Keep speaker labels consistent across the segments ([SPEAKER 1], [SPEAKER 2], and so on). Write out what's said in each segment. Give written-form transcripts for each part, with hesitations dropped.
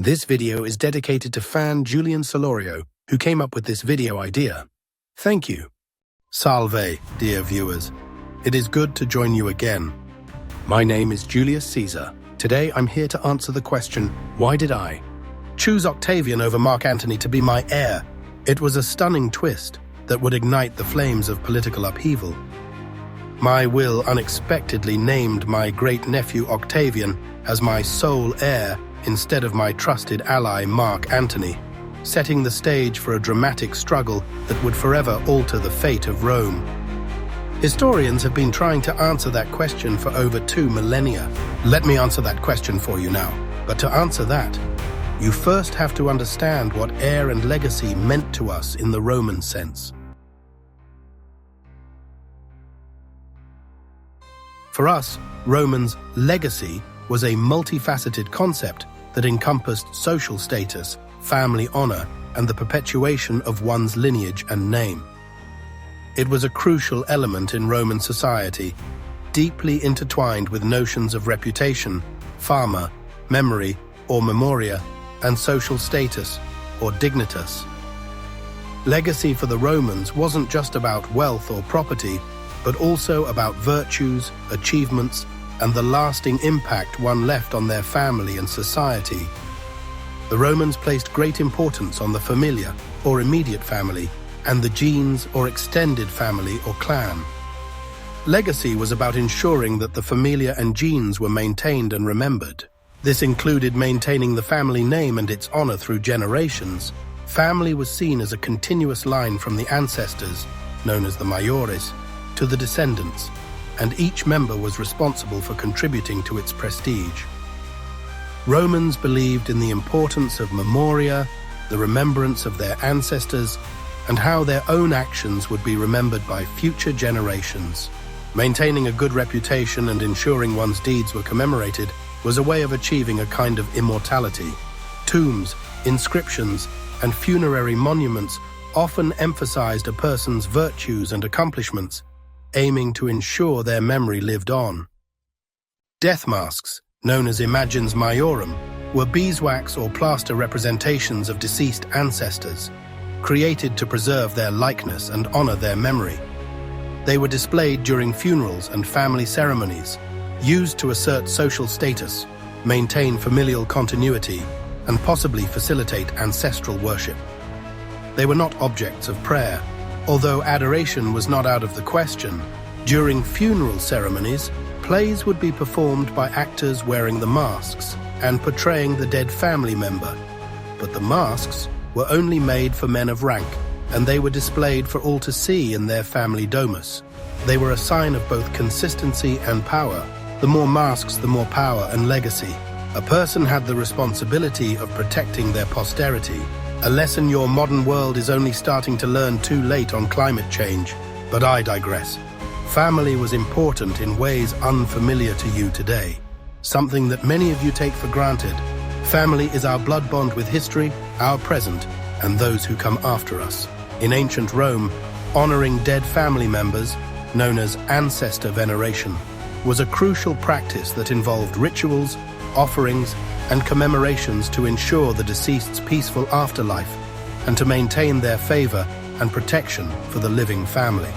[SPEAKER 1] This video is dedicated to fan Julian Solorio, who came up with this video idea. Thank you. Salve, dear viewers. It is good to join you again. My name is Julius Caesar. Today I'm here to answer the question, why did I choose Octavian over Mark Antony to be my heir? It was a stunning twist that would ignite the flames of political upheaval. My will unexpectedly named my great-nephew Octavian as my sole heir instead of my trusted ally Mark Antony, setting the stage for a dramatic struggle that would forever alter the fate of Rome. Historians have been trying to answer that question for over 2 millennia. Let me answer that question for you now. But to answer that, you first have to understand what heir and legacy meant to us in the Roman sense. For us, Romans, legacy was a multifaceted concept that encompassed social status, family honor, and the perpetuation of one's lineage and name. It was a crucial element in Roman society, deeply intertwined with notions of reputation, fama, memory, or memoria, and social status, or dignitas. Legacy for the Romans wasn't just about wealth or property, but also about virtues, achievements, and the lasting impact one left on their family and society. The Romans placed great importance on the familia, or immediate family, and the gens, or extended family or clan. Legacy was about ensuring that the familia and gens were maintained and remembered. This included maintaining the family name and its honor through generations. Family was seen as a continuous line from the ancestors, known as the maiores, to the descendants, and each member was responsible for contributing to its prestige. Romans believed in the importance of memoria, the remembrance of their ancestors, and how their own actions would be remembered by future generations. Maintaining a good reputation and ensuring one's deeds were commemorated was a way of achieving a kind of immortality. Tombs, inscriptions, and funerary monuments often emphasized a person's virtues and accomplishments, aiming to ensure their memory lived on. Death masks, known as imagens maiorum, were beeswax or plaster representations of deceased ancestors, created to preserve their likeness and honor their memory. They were displayed during funerals and family ceremonies, used to assert social status, maintain familial continuity, and possibly facilitate ancestral worship. They were not objects of prayer, although adoration was not out of the question. During funeral ceremonies, plays would be performed by actors wearing the masks and portraying the dead family member. But the masks were only made for men of rank, and they were displayed for all to see in their family domus. They were a sign of both consistency and power. The more masks, the more power and legacy. A person had the responsibility of protecting their posterity, a lesson your modern world is only starting to learn too late on climate change. But I digress. Family was important in ways unfamiliar to you today, something that many of you take for granted. Family is our blood bond with history, our present, and those who come after us. In ancient Rome, honoring dead family members, known as ancestor veneration, was a crucial practice that involved rituals, offerings, and commemorations to ensure the deceased's peaceful afterlife and to maintain their favor and protection for the living family.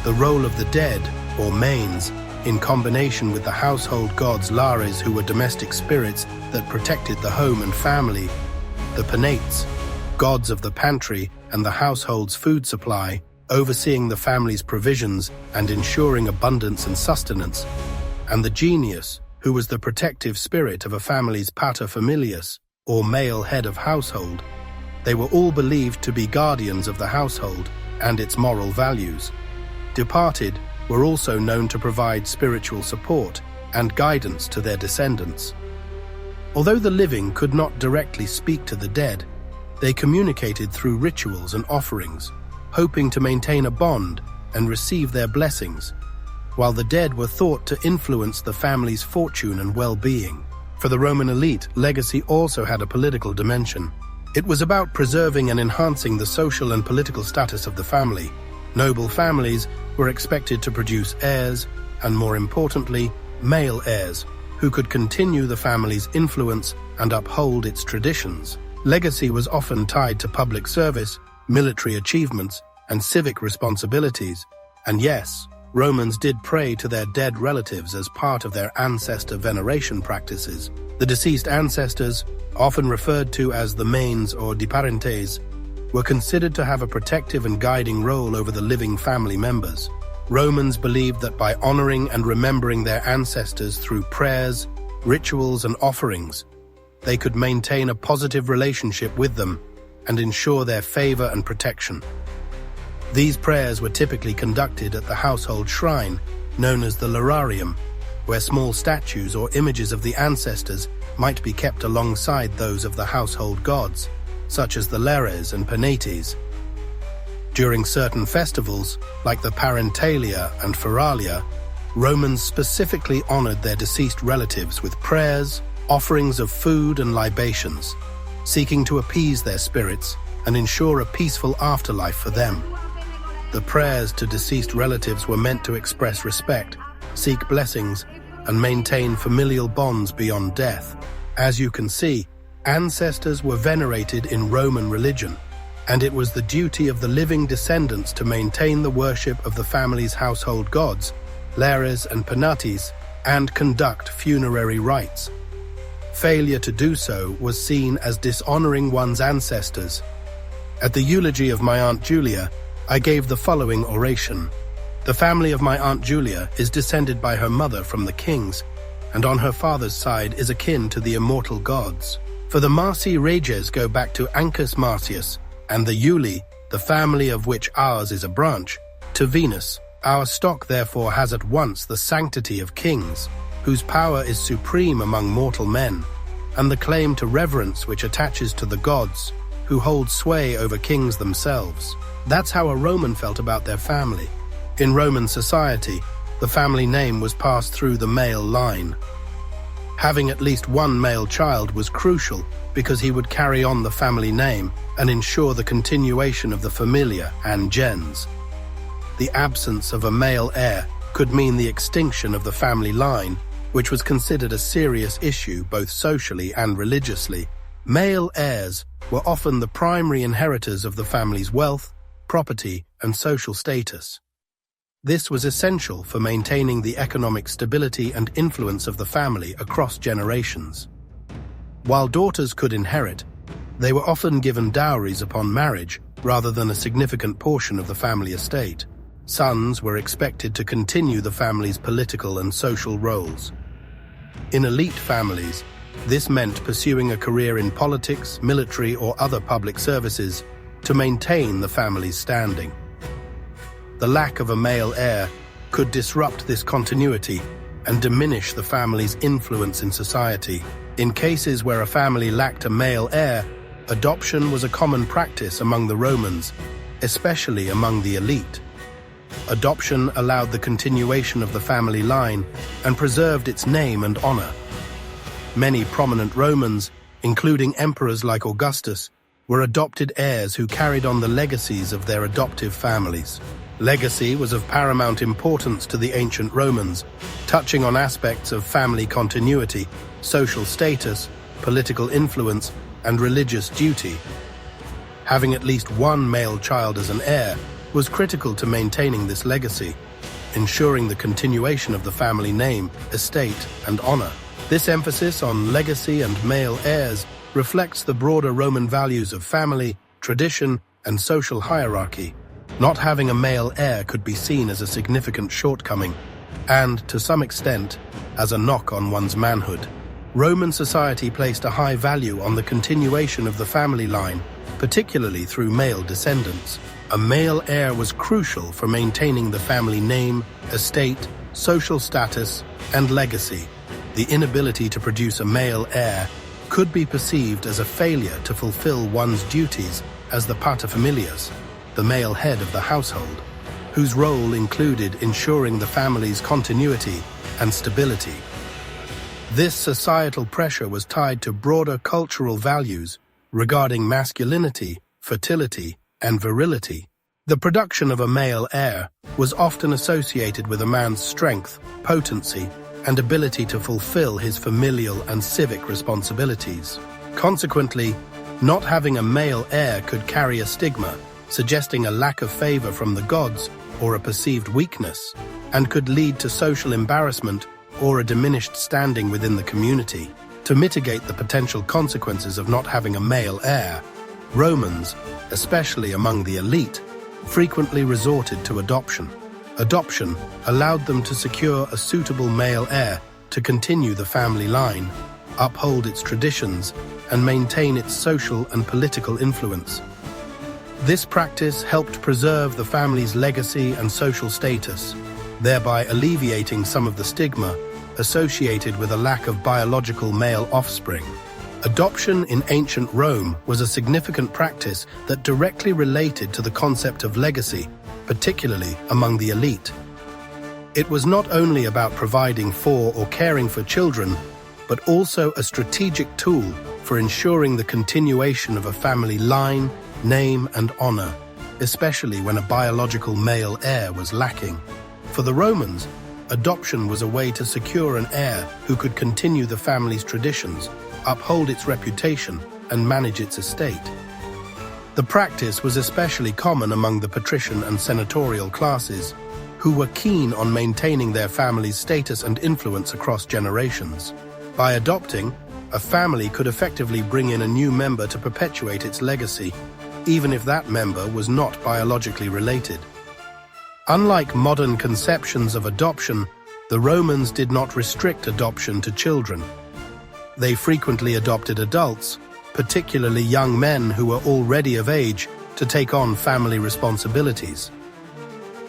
[SPEAKER 1] The role of the dead, or manes, in combination with the household gods lares, who were domestic spirits that protected the home and family, the penates, gods of the pantry and the household's food supply, overseeing the family's provisions and ensuring abundance and sustenance, and the genius, who was the protective spirit of a family's paterfamilias, or male head of household. They were all believed to be guardians of the household and its moral values. Departed were also known to provide spiritual support and guidance to their descendants. Although the living could not directly speak to the dead, they communicated through rituals and offerings, hoping to maintain a bond and receive their blessings, while the dead were thought to influence the family's fortune and well-being. For the Roman elite, legacy also had a political dimension. It was about preserving and enhancing the social and political status of the family. Noble families were expected to produce heirs, and more importantly, male heirs, who could continue the family's influence and uphold its traditions. Legacy was often tied to public service, military achievements, and civic responsibilities. And yes, Romans did pray to their dead relatives as part of their ancestor veneration practices. The deceased ancestors, often referred to as the manes or de parentes, were considered to have a protective and guiding role over the living family members. Romans believed that by honoring and remembering their ancestors through prayers, rituals, and offerings, they could maintain a positive relationship with them and ensure their favor and protection. These prayers were typically conducted at the household shrine, known as the lararium, where small statues or images of the ancestors might be kept alongside those of the household gods, such as the lares and penates. During certain festivals, like the Parentalia and Feralia, Romans specifically honored their deceased relatives with prayers, offerings of food and libations, seeking to appease their spirits and ensure a peaceful afterlife for them. The prayers to deceased relatives were meant to express respect, seek blessings, and maintain familial bonds beyond death. As you can see, ancestors were venerated in Roman religion, and it was the duty of the living descendants to maintain the worship of the family's household gods, lares and penates, and conduct funerary rites. Failure to do so was seen as dishonoring one's ancestors. At the eulogy of my Aunt Julia, I gave the following oration. The family of my Aunt Julia is descended by her mother from the kings, and on her father's side is akin to the immortal gods. For the Marsi Reges go back to Ancus Marcius, and the Iuli, the family of which ours is a branch, to Venus. Our stock therefore has at once the sanctity of kings, whose power is supreme among mortal men, and the claim to reverence which attaches to the gods, who hold sway over kings themselves. That's how a Roman felt about their family. In Roman society, the family name was passed through the male line. Having at least one male child was crucial because he would carry on the family name and ensure the continuation of the familia and gens. The absence of a male heir could mean the extinction of the family line, which was considered a serious issue both socially and religiously. Male heirs were often the primary inheritors of the family's wealth, property, and social status. This was essential for maintaining the economic stability and influence of the family across generations. While daughters could inherit, they were often given dowries upon marriage rather than a significant portion of the family estate. Sons were expected to continue the family's political and social roles. In elite families, this meant pursuing a career in politics, military, or other public services to maintain the family's standing. The lack of a male heir could disrupt this continuity and diminish the family's influence in society. In cases where a family lacked a male heir, adoption was a common practice among the Romans, especially among the elite. Adoption allowed the continuation of the family line and preserved its name and honor. Many prominent Romans, including emperors like Augustus, were adopted heirs who carried on the legacies of their adoptive families. Legacy was of paramount importance to the ancient Romans, touching on aspects of family continuity, social status, political influence, and religious duty. Having at least one male child as an heir was critical to maintaining this legacy, ensuring the continuation of the family name, estate, and honor. This emphasis on legacy and male heirs reflects the broader Roman values of family, tradition, and social hierarchy. Not having a male heir could be seen as a significant shortcoming, and, to some extent, as a knock on one's manhood. Roman society placed a high value on the continuation of the family line, particularly through male descendants. A male heir was crucial for maintaining the family name, estate, social status, and legacy. The inability to produce a male heir could be perceived as a failure to fulfill one's duties as the paterfamilias, the male head of the household, whose role included ensuring the family's continuity and stability. This societal pressure was tied to broader cultural values regarding masculinity, fertility, and virility. The production of a male heir was often associated with a man's strength, potency, and ability to fulfill his familial and civic responsibilities. Consequently, not having a male heir could carry a stigma, suggesting a lack of favor from the gods or a perceived weakness, and could lead to social embarrassment or a diminished standing within the community. To mitigate the potential consequences of not having a male heir, Romans, especially among the elite, frequently resorted to adoption. Adoption allowed them to secure a suitable male heir to continue the family line, uphold its traditions, and maintain its social and political influence. This practice helped preserve the family's legacy and social status, thereby alleviating some of the stigma associated with a lack of biological male offspring. Adoption in ancient Rome was a significant practice that directly related to the concept of legacy, particularly among the elite. It was not only about providing for or caring for children, but also a strategic tool for ensuring the continuation of a family line, name, and honor, especially when a biological male heir was lacking. For the Romans, adoption was a way to secure an heir who could continue the family's traditions, uphold its reputation, and manage its estate. The practice was especially common among the patrician and senatorial classes, who were keen on maintaining their family's status and influence across generations. By adopting, a family could effectively bring in a new member to perpetuate its legacy, even if that member was not biologically related. Unlike modern conceptions of adoption, the Romans did not restrict adoption to children. They frequently adopted adults, particularly young men who were already of age, to take on family responsibilities.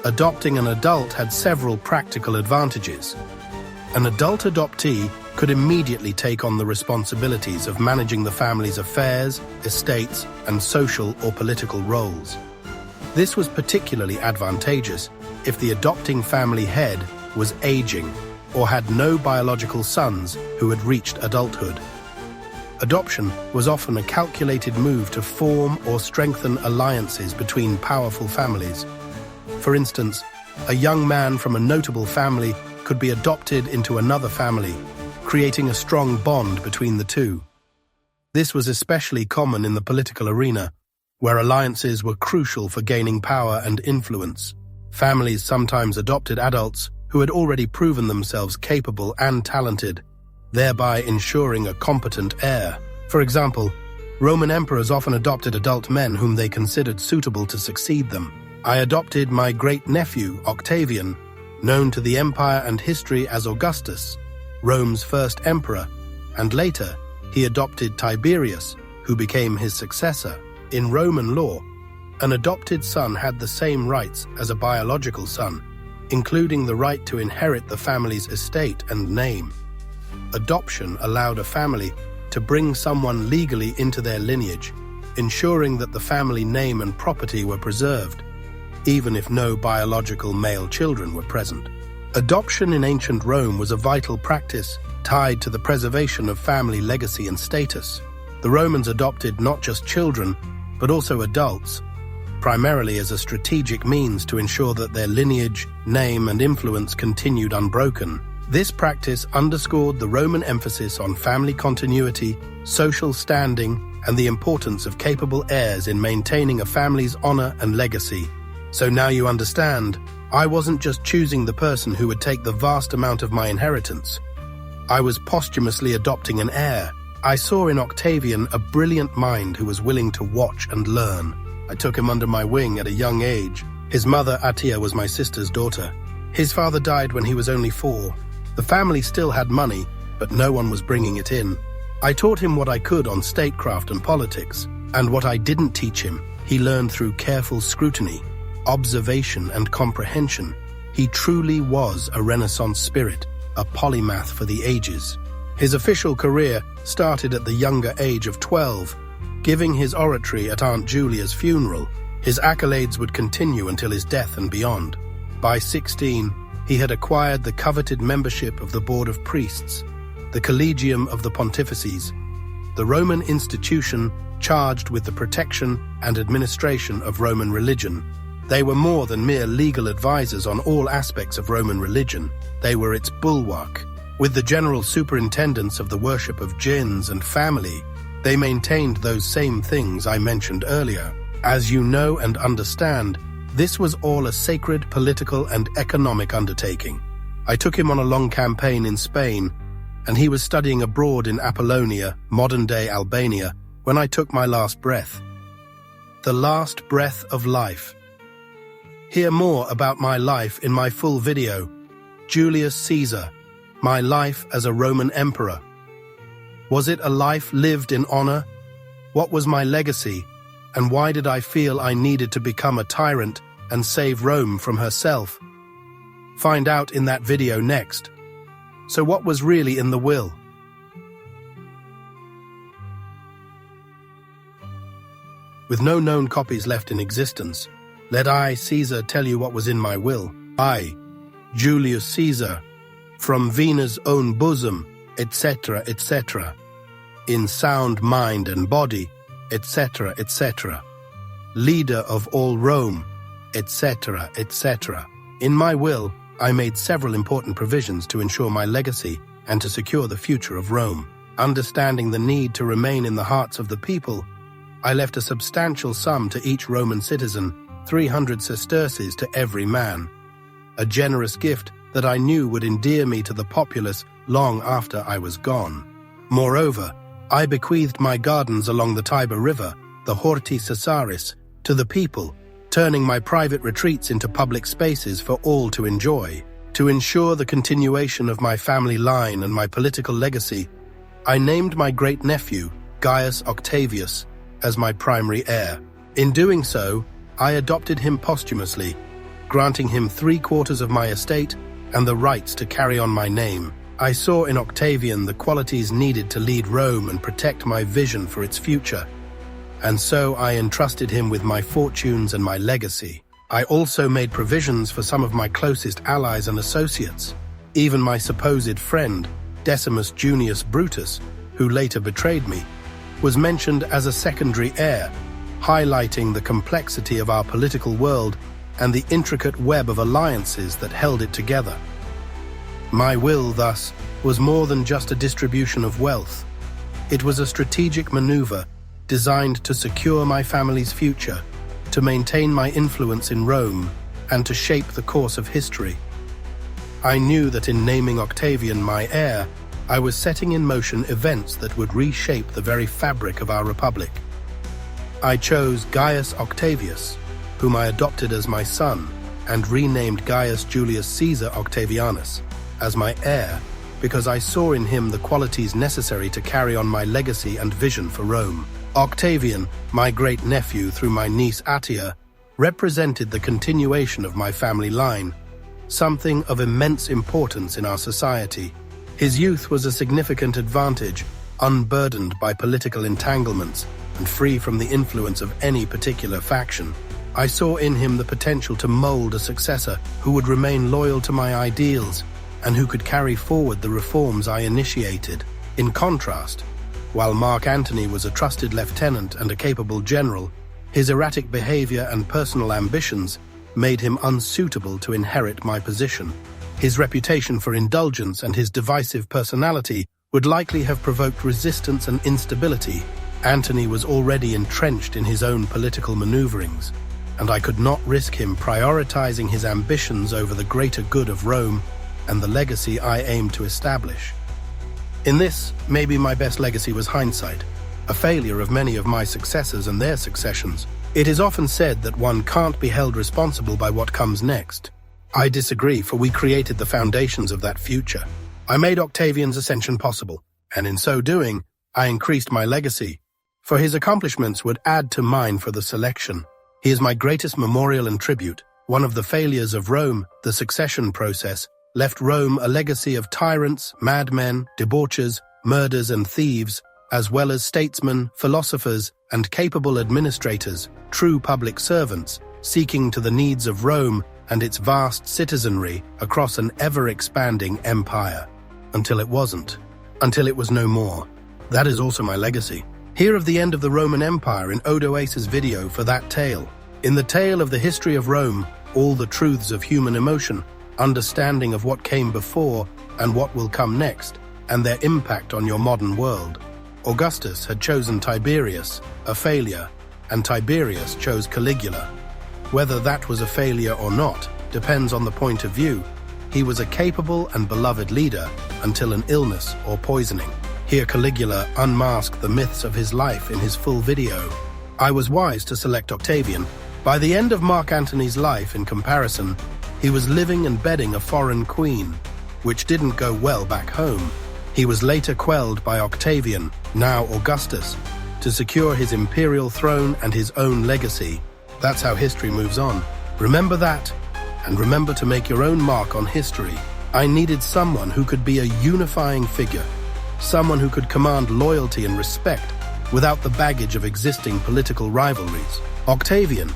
[SPEAKER 1] Adopting an adult had several practical advantages. An adult adoptee could immediately take on the responsibilities of managing the family's affairs, estates, and social or political roles. This was particularly advantageous if the adopting family head was aging or had no biological sons who had reached adulthood. Adoption was often a calculated move to form or strengthen alliances between powerful families. For instance, a young man from a notable family could be adopted into another family, creating a strong bond between the two. This was especially common in the political arena, where alliances were crucial for gaining power and influence. Families sometimes adopted adults who had already proven themselves capable and talented, thereby ensuring a competent heir. For example, Roman emperors often adopted adult men whom they considered suitable to succeed them. I adopted my great-nephew, Octavian, known to the empire and history as Augustus, Rome's first emperor, and later he adopted Tiberius, who became his successor. In Roman law, an adopted son had the same rights as a biological son, including the right to inherit the family's estate and name. Adoption allowed a family to bring someone legally into their lineage, ensuring that the family name and property were preserved, even if no biological male children were present. Adoption in ancient Rome was a vital practice tied to the preservation of family legacy and status. The Romans adopted not just children, but also adults, primarily as a strategic means to ensure that their lineage, name, and influence continued unbroken. This practice underscored the Roman emphasis on family continuity, social standing, and the importance of capable heirs in maintaining a family's honor and legacy. So now you understand, I wasn't just choosing the person who would take the vast amount of my inheritance. I was posthumously adopting an heir. I saw in Octavian a brilliant mind who was willing to watch and learn. I took him under my wing at a young age. His mother, Attia, was my sister's daughter. His father died when he was only 4. The family still had money, but no one was bringing it in. I taught him what I could on statecraft and politics, and what I didn't teach him, he learned through careful scrutiny, observation, and comprehension. He truly was a Renaissance spirit, a polymath for the ages. His official career started at the younger age of 12, giving his oratory at Aunt Julia's funeral. His accolades would continue until his death and beyond. By 16, he had acquired the coveted membership of the Board of Priests, the Collegium of the Pontifices, the Roman institution charged with the protection and administration of Roman religion. They were more than mere legal advisors on all aspects of Roman religion. They were its bulwark, With the general superintendence of the worship of jinns and family, they maintained those same things I mentioned earlier. As you know and understand, this was all a sacred political and economic undertaking. I took him on a long campaign in Spain, and he was studying abroad in Apollonia, modern-day Albania, when I took my last breath. The last breath of life. Hear more about my life in my full video, Julius Caesar, My Life as a Roman Emperor. Was it a life lived in honor? What was my legacy? And why did I feel I needed to become a tyrant and save Rome from herself? Find out in that video next. So what was really in the will? With no known copies left in existence, let I, Caesar, tell you what was in my will. I, Julius Caesar, from Venus' own bosom, etc., etc., in sound mind and body, etc., etc., leader of all Rome, etc., etc. In my will, I made several important provisions to ensure my legacy and to secure the future of Rome. Understanding the need to remain in the hearts of the people, I left a substantial sum to each Roman citizen, 300 sesterces to every man, a generous gift that I knew would endear me to the populace long after I was gone. Moreover, I bequeathed my gardens along the Tiber River, the Horti Caesaris, to the people, turning my private retreats into public spaces for all to enjoy. To ensure the continuation of my family line and my political legacy, I named my great-nephew, Gaius Octavius, as my primary heir. In doing so, I adopted him posthumously, granting him 3/4 of my estate and the rights to carry on my name. I saw in Octavian the qualities needed to lead Rome and protect my vision for its future, and so I entrusted him with my fortunes and my legacy. I also made provisions for some of my closest allies and associates. Even my supposed friend, Decimus Junius Brutus, who later betrayed me, was mentioned as a secondary heir, highlighting the complexity of our political world and the intricate web of alliances that held it together. My will, thus, was more than just a distribution of wealth. It was a strategic maneuver designed to secure my family's future, to maintain my influence in Rome, and to shape the course of history. I knew that in naming Octavian my heir, I was setting in motion events that would reshape the very fabric of our republic. I chose Gaius Octavius, whom I adopted as my son, and renamed Gaius Julius Caesar Octavianus, as my heir, because I saw in him the qualities necessary to carry on my legacy and vision for Rome. Octavian, my great-nephew through my niece Attia, represented the continuation of my family line, something of immense importance in our society. His youth was a significant advantage, unburdened by political entanglements and free from the influence of any particular faction. I saw in him the potential to mold a successor who would remain loyal to my ideals and who could carry forward the reforms I initiated. In contrast, while Mark Antony was a trusted lieutenant and a capable general, his erratic behavior and personal ambitions made him unsuitable to inherit my position. His reputation for indulgence and his divisive personality would likely have provoked resistance and instability. Antony was already entrenched in his own political maneuverings, and I could not risk him prioritizing his ambitions over the greater good of Rome and the legacy I aimed to establish. In this, maybe my best legacy was hindsight, a failure of many of my successors and their successions. It is often said that one can't be held responsible by what comes next. I disagree, for we created the foundations of that future. I made Octavian's ascension possible, and in so doing, I increased my legacy, for his accomplishments would add to mine for the selection. He is my greatest memorial and tribute. One of the failures of Rome, the succession process, left Rome a legacy of tyrants, madmen, debauchers, murders and thieves, as well as statesmen, philosophers, and capable administrators, true public servants, seeking to the needs of Rome and its vast citizenry across an ever-expanding empire. Until it wasn't. Until it was no more. That is also my legacy. Hear of the end of the Roman Empire in Odoacer's video for that tale. In the tale of the history of Rome, all the truths of human emotion, understanding of what came before, and what will come next, and their impact on your modern world. Augustus had chosen Tiberius, a failure, and Tiberius chose Caligula. Whether that was a failure or not depends on the point of view. He was a capable and beloved leader until an illness or poisoning. Here Caligula unmasked the myths of his life in his full video. I was wise to select Octavian. By the end of Mark Antony's life, in comparison, he was living and bedding a foreign queen, which didn't go well back home. He was later quelled by Octavian, now Augustus, to secure his imperial throne and his own legacy. That's how history moves on. Remember that, and remember to make your own mark on history. I needed someone who could be a unifying figure, someone who could command loyalty and respect without the baggage of existing political rivalries. Octavian,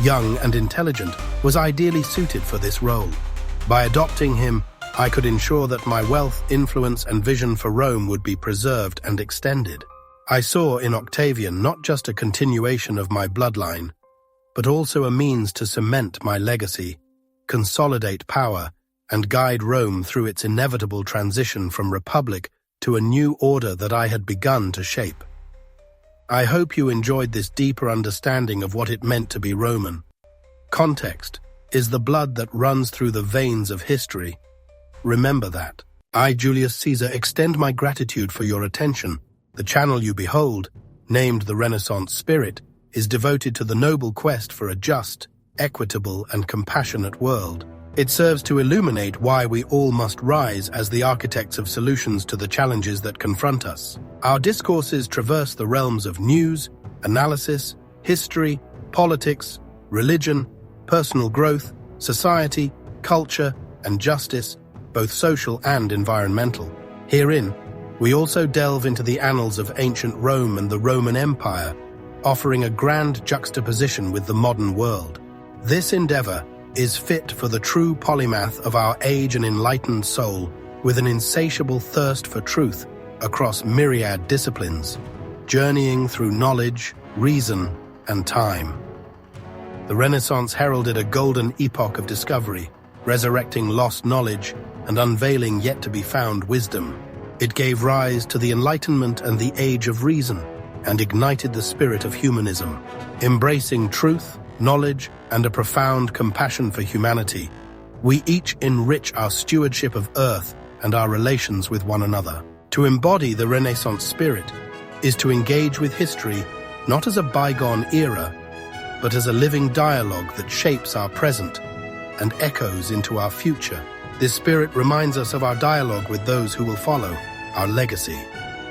[SPEAKER 1] young and intelligent, was ideally suited for this role. By adopting him, I could ensure that my wealth, influence, and vision for Rome would be preserved and extended. I saw in Octavian not just a continuation of my bloodline, but also a means to cement my legacy, consolidate power, and guide Rome through its inevitable transition from republic to a new order that I had begun to shape. I hope you enjoyed this deeper understanding of what it meant to be Roman. Context is the blood that runs through the veins of history. Remember that. I, Julius Caesar, extend my gratitude for your attention. The channel you behold, named the Renaissance Spirit, is devoted to the noble quest for a just, equitable, and compassionate world. It serves to illuminate why we all must rise as the architects of solutions to the challenges that confront us. Our discourses traverse the realms of news, analysis, history, politics, religion, personal growth, society, culture, and justice, both social and environmental. Herein, we also delve into the annals of ancient Rome and the Roman Empire, offering a grand juxtaposition with the modern world. This endeavor is fit for the true polymath of our age and enlightened soul, with an insatiable thirst for truth across myriad disciplines, journeying through knowledge, reason, and time. The Renaissance heralded a golden epoch of discovery, resurrecting lost knowledge and unveiling yet-to-be-found wisdom. It gave rise to the Enlightenment and the Age of Reason, and ignited the spirit of humanism, embracing truth, knowledge, and a profound compassion for humanity. We each enrich our stewardship of Earth and our relations with one another. To embody the Renaissance spirit is to engage with history not as a bygone era, but as a living dialogue that shapes our present and echoes into our future. This spirit reminds us of our dialogue with those who will follow, our legacy.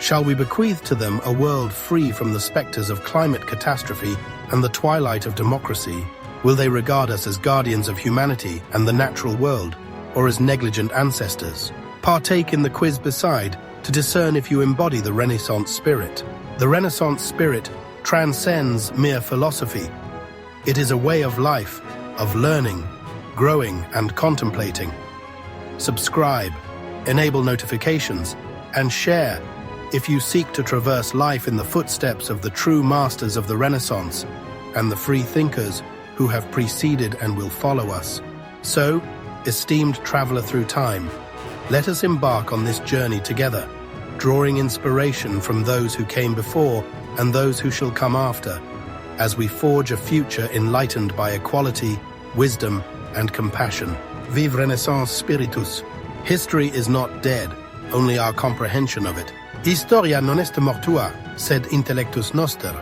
[SPEAKER 1] Shall we bequeath to them a world free from the specters of climate catastrophe and the twilight of democracy? Will they regard us as guardians of humanity and the natural world, or as negligent ancestors? Partake in the quiz beside to discern if you embody the Renaissance spirit. The Renaissance spirit transcends mere philosophy. It is a way of life, of learning, growing, and contemplating. Subscribe, enable notifications, and share if you seek to traverse life in the footsteps of the true masters of the Renaissance and the free thinkers who have preceded and will follow us. So, esteemed traveler through time, let us embark on this journey together, drawing inspiration from those who came before and those who shall come after, as we forge a future enlightened by equality, wisdom, and compassion. Vive Renaissance Spiritus! History is not dead, only our comprehension of it. Historia non est mortua, sed intellectus noster.